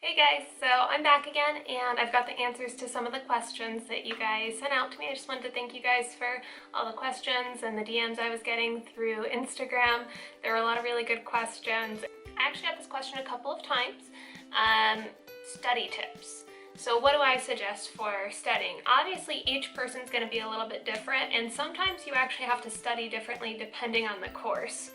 Hey guys, so I'm back again and I've got the answers to some of the questions that you guys sent out to me. I just wanted to thank you guys for all the questions and the DMs I was getting through Instagram. There were a lot of really good questions. I actually got this question a couple of times. Study tips. So what do I suggest for studying? Obviously each person's going to be a little bit different, and sometimes you actually have to study differently depending on the course.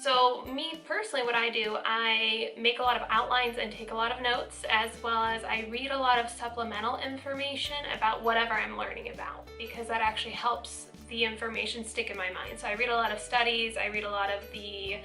So me personally, what I do, I make a lot of outlines and take a lot of notes, as well as I read a lot of supplemental information about whatever I'm learning about, because that actually helps the information stick in my mind. So I read a lot of studies, I read a lot of the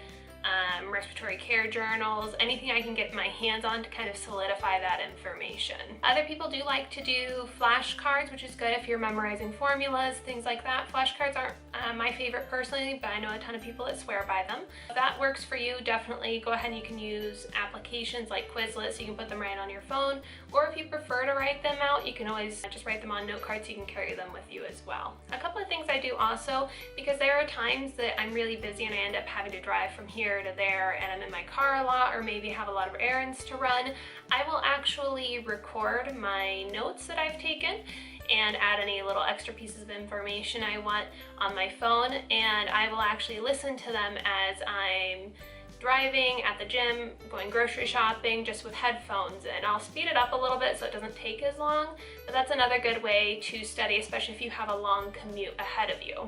respiratory care journals, anything I can get my hands on to kind of solidify that information. Other people do like to do flashcards, which is good if you're memorizing formulas, things like that. Flashcards aren't my favorite personally, but I know a ton of people that swear by them. If that works for you, definitely go ahead and you can use applications like Quizlet so you can put them right on your phone, or if you prefer to write them out, you can always just write them on note cards so you can carry them with you as well. A couple of things I do also, because there are times that I'm really busy and I end up having to drive from here to there and I'm in my car a lot, or maybe have a lot of errands to run, I will actually record my notes that I've taken and add any little extra pieces of information I want on my phone, and I will actually listen to them as I'm driving, at the gym, going grocery shopping, just with headphones, and I'll speed it up a little bit so it doesn't take as long, but that's another good way to study, especially if you have a long commute ahead of you.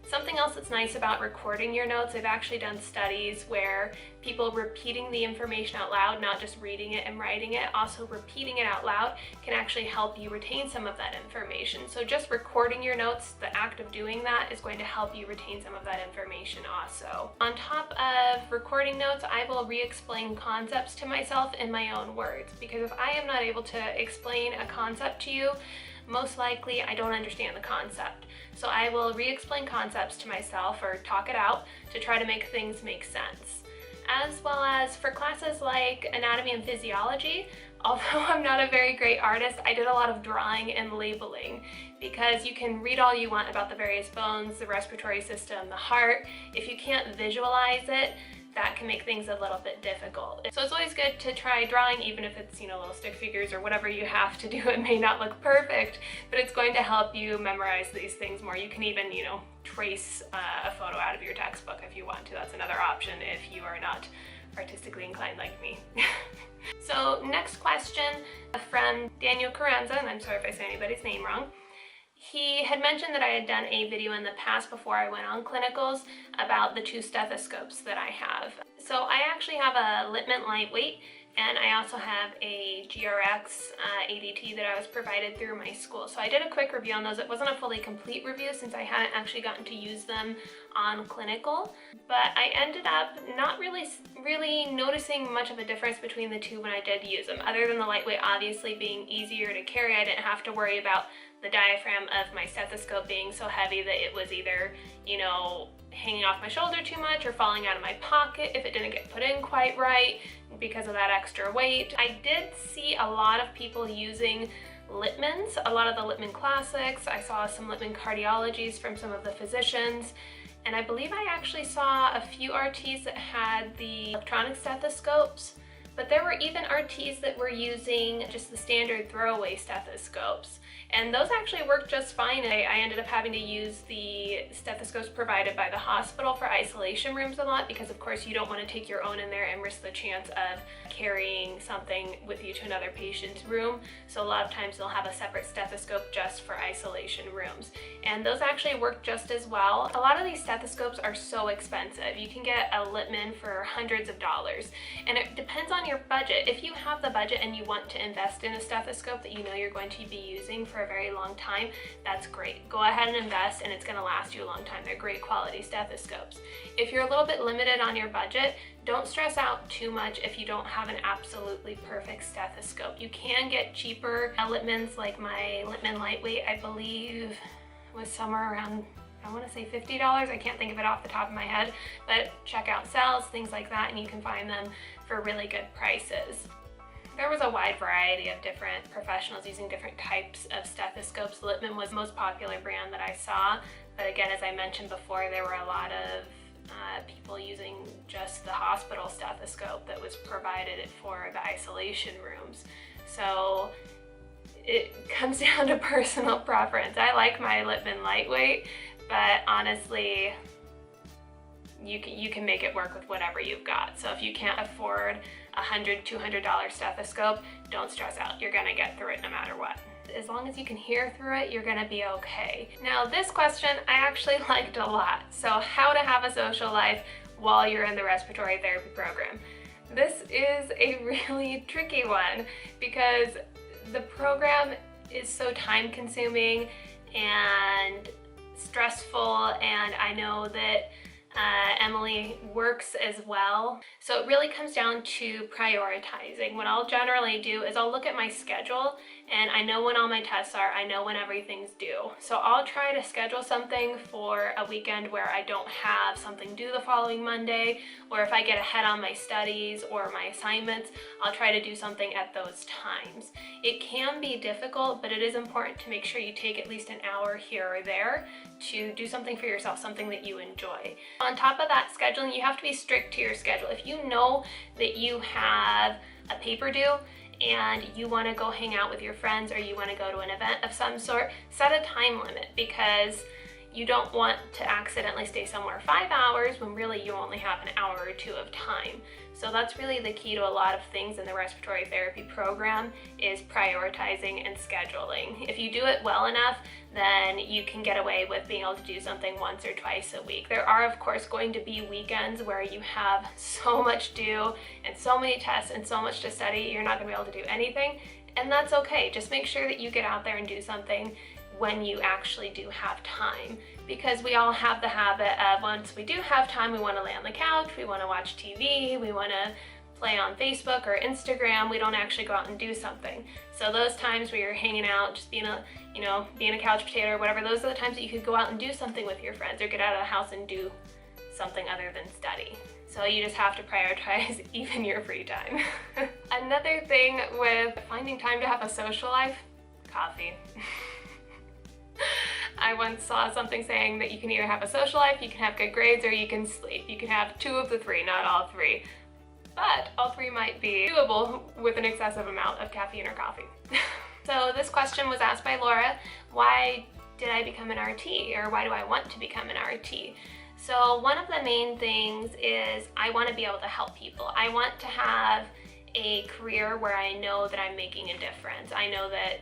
Something else that's nice about recording your notes, I've actually done studies where people repeating the information out loud, not just reading it and writing it, also repeating it out loud can actually help you retain some of that information. So just recording your notes, the act of doing that is going to help you retain some of that information also. On top of recording notes, I will re-explain concepts to myself in my own words, because if I am not able to explain a concept to you, most likely I don't understand the concept. So I will re-explain concepts to myself or talk it out to try to make things make sense. As well as for classes like anatomy and physiology, although I'm not a very great artist, I did a lot of drawing and labeling, because you can read all you want about the various bones, the respiratory system, the heart. If you can't visualize it, that can make things a little bit difficult. So it's always good to try drawing, even if it's, little stick figures or whatever you have to do. It may not look perfect, but it's going to help you memorize these things more. You can even, trace a photo out of your textbook if you want to. That's another option if you are not artistically inclined like me. So next question from Daniel Carranza, and I'm sorry if I say anybody's name wrong. He had mentioned that I had done a video in the past before I went on clinicals about the 2 stethoscopes that I have. So I actually have a Littmann lightweight, and I also have a GRX ADT that I was provided through my school. So I did a quick review on those. It wasn't a fully complete review since I hadn't actually gotten to use them on clinical, but I ended up not really noticing much of a difference between the two when I did use them, other than the lightweight obviously being easier to carry. I didn't have to worry about the diaphragm of my stethoscope being so heavy that it was either, hanging off my shoulder too much or falling out of my pocket if it didn't get put in quite right because of that extra weight. I did see a lot of people using Littmanns, a lot of the Littmann classics. I saw some Littmann cardiologies from some of the physicians, and I believe I actually saw a few RTs that had the electronic stethoscopes, but there were even RTs that were using just the standard throwaway stethoscopes, and those actually worked just fine. I ended up having to use the stethoscopes provided by the hospital for isolation rooms a lot, because of course you don't want to take your own in there and risk the chance of carrying something with you to another patient's room. So a lot of times they'll have a separate stethoscope just for isolation rooms, and those actually work just as well. A lot of these stethoscopes are so expensive. You can get a Littmann for hundreds of dollars, and it depends on your budget. If you have the budget and you want to invest in a stethoscope that you're going to be using for a very long time, that's great. Go ahead and invest, and it's going to last you a long time. They're great quality stethoscopes. If you're a little bit limited on your budget, don't stress out too much if you don't have an absolutely perfect stethoscope. You can get cheaper Littmanns, like my Littmann lightweight, I believe was somewhere around, I want to say $50. I can't think of it off the top of my head, but check out sales, things like that, and you can find them for really good prices. There was a wide variety of different professionals using different types of stethoscopes. Littmann was the most popular brand that I saw, but again, as I mentioned before, there were a lot of people using just the hospital stethoscope that was provided for the isolation rooms. So it comes down to personal preference. I like my Littmann lightweight, but honestly, you can make it work with whatever you've got. So if you can't afford a $100, $200 stethoscope, don't stress out. You're gonna get through it no matter what. As long as you can hear through it, you're gonna be okay. Now this question I actually liked a lot. So how to have a social life while you're in the respiratory therapy program. This is a really tricky one because the program is so time consuming and stressful, and I know that Emily works as well. So it really comes down to prioritizing. What I'll generally do is I'll look at my schedule and I know when all my tests are, I know when everything's due. So I'll try to schedule something for a weekend where I don't have something due the following Monday, or if I get ahead on my studies or my assignments, I'll try to do something at those times. It can be difficult, but it is important to make sure you take at least an hour here or there to do something for yourself, something that you enjoy. On top of that, scheduling, you have to be strict to your schedule. If you know that you have a paper due and you want to go hang out with your friends or you want to go to an event of some sort, set a time limit, because you don't want to accidentally stay somewhere 5 hours when really you only have an hour or two of time. So that's really the key to a lot of things in the respiratory therapy program, is prioritizing and scheduling. If you do it well enough, then you can get away with being able to do something once or twice a week. There are, of course, going to be weekends where you have so much due and so many tests and so much to study, you're not going to be able to do anything, and that's okay. Just make sure that you get out there and do something when you actually do have time, because we all have the habit of, once we do have time, we want to lay on the couch, we want to watch TV, we want to play on Facebook or Instagram. We don't actually go out and do something. So those times where you're hanging out, just being a couch potato or whatever, those are the times that you could go out and do something with your friends or get out of the house and do something other than study. So you just have to prioritize even your free time. Another thing with finding time to have a social life, coffee. I once saw something saying that you can either have a social life, you can have good grades, or you can sleep. You can have 2 of the 3, not all 3. But all 3 might be doable with an excessive amount of caffeine or coffee. So this question was asked by Laura: why did I become an RT, or why do I want to become an RT? So one of the main things is I want to be able to help people. I want to have a career where I know that I'm making a difference. I know that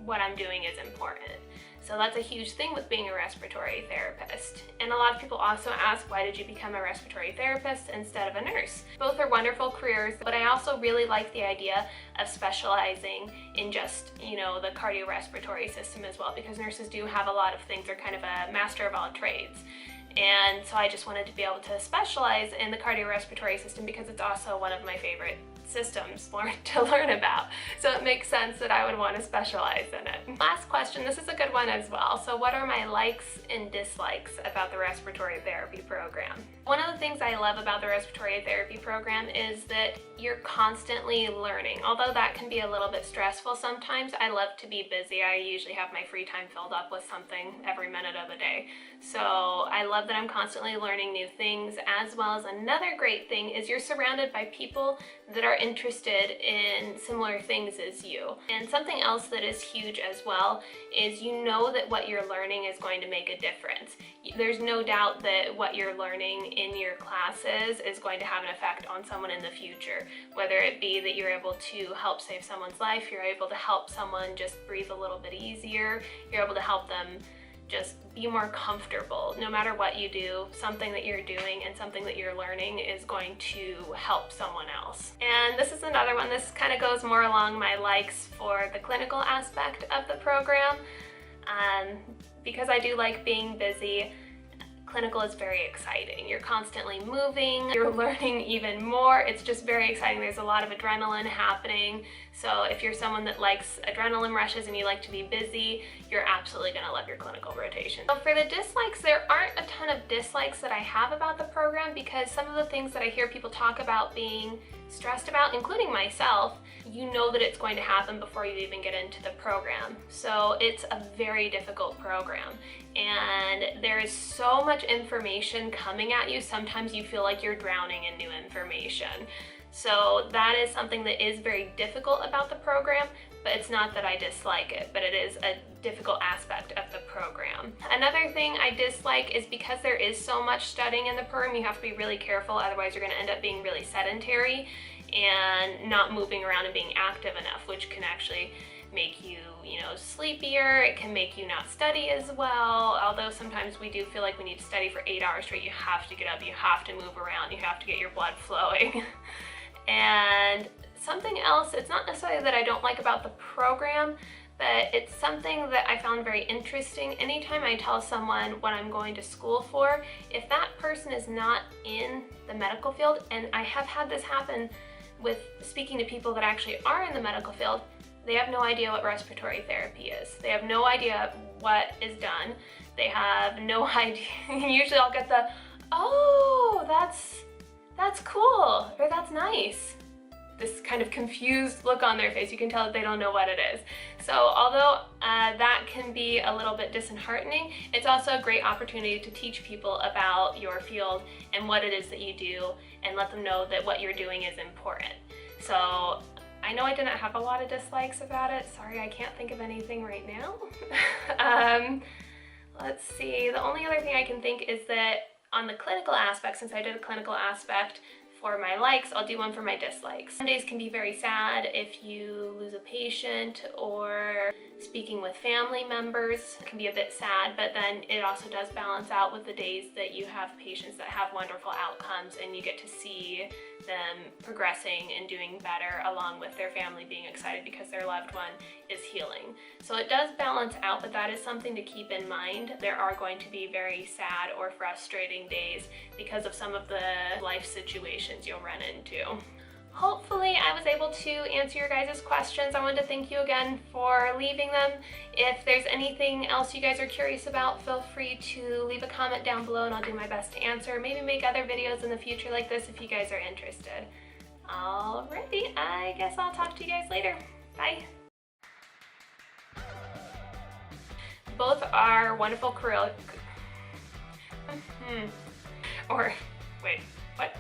what I'm doing is important. So that's a huge thing with being a respiratory therapist. And a lot of people also ask, why did you become a respiratory therapist instead of a nurse? Both are wonderful careers, but I also really like the idea of specializing in just, the cardiorespiratory system as well, because nurses do have a lot of things. They're kind of a master of all trades. And so I just wanted to be able to specialize in the cardiorespiratory system because it's also one of my favorite systems to learn about. So it makes sense that I would want to specialize in it. Last question, this is a good one as well. So what are my likes and dislikes about the respiratory therapy program? One of the things I love about the respiratory therapy program is that you're constantly learning. Although that can be a little bit stressful sometimes, I love to be busy. I usually have my free time filled up with something every minute of the day. So I love that I'm constantly learning new things, as well as another great thing is you're surrounded by people that are interested in similar things as you. And something else that is huge as well is you know that what you're learning is going to make a difference. There's no doubt that what you're learning in your classes is going to have an effect on someone in the future, whether it be that you're able to help save someone's life, you're able to help someone just breathe a little bit easier, you're able to help them just be more comfortable. No matter what you do, something that you're doing and something that you're learning is going to help someone else. And this is another one. This kind of goes more along my likes for the clinical aspect of the program. Because I do like being busy, clinical is very exciting. You're constantly moving, you're learning even more. It's just very exciting. There's a lot of adrenaline happening. So if you're someone that likes adrenaline rushes and you like to be busy, you're absolutely gonna love your clinical rotation. So for the dislikes, there aren't a ton of dislikes that I have about the program, because some of the things that I hear people talk about being stressed about, including myself, you know that it's going to happen before you even get into the program. So it's a very difficult program, and there is so much information coming at you. Sometimes you feel like you're drowning in new information. So that is something that is very difficult about the program, but it's not that I dislike it, but it is a difficult aspect of the program. Another thing I dislike is because there is so much studying in the program, you have to be really careful, otherwise you're going to end up being really sedentary and not moving around and being active enough, which can actually make you, sleepier. It can make you not study as well, although sometimes we do feel like we need to study for 8 hours straight. You have to get up, you have to move around, you have to get your blood flowing. And something else, it's not necessarily that I don't like about the program, but it's something that I found very interesting. Anytime I tell someone what I'm going to school for, if that person is not in the medical field, and I have had this happen with speaking to people that actually are in the medical field, they have no idea what respiratory therapy is. They have no idea what is done. They have no idea. Usually I'll get the, oh, that's cool, or that's nice. This kind of confused look on their face. You can tell that they don't know what it is. So although that can be a little bit disheartening, it's also a great opportunity to teach people about your field and what it is that you do, and let them know that what you're doing is important. So I know I didn't have a lot of dislikes about it. Sorry, I can't think of anything right now. Let's see, the only other thing I can think is that on the clinical aspect, since I did a clinical aspect for my likes, I'll do one for my dislikes. Some days can be very sad if you lose a patient, or speaking with family members can be a bit sad, but then it also does balance out with the days that you have patients that have wonderful outcomes and you get to see them progressing and doing better, along with their family being excited because their loved one is healing. So it does balance out, but that is something to keep in mind. There are going to be very sad or frustrating days because of some of the life situations you'll run into. Hopefully I was able to answer your guys' questions. I wanted to thank you again for leaving them. If there's anything else you guys are curious about, feel free to leave a comment down below and I'll do my best to answer. Maybe make other videos in the future like this if you guys are interested. Alrighty, I guess I'll talk to you guys later. Bye. Both are wonderful career. Or, wait, what?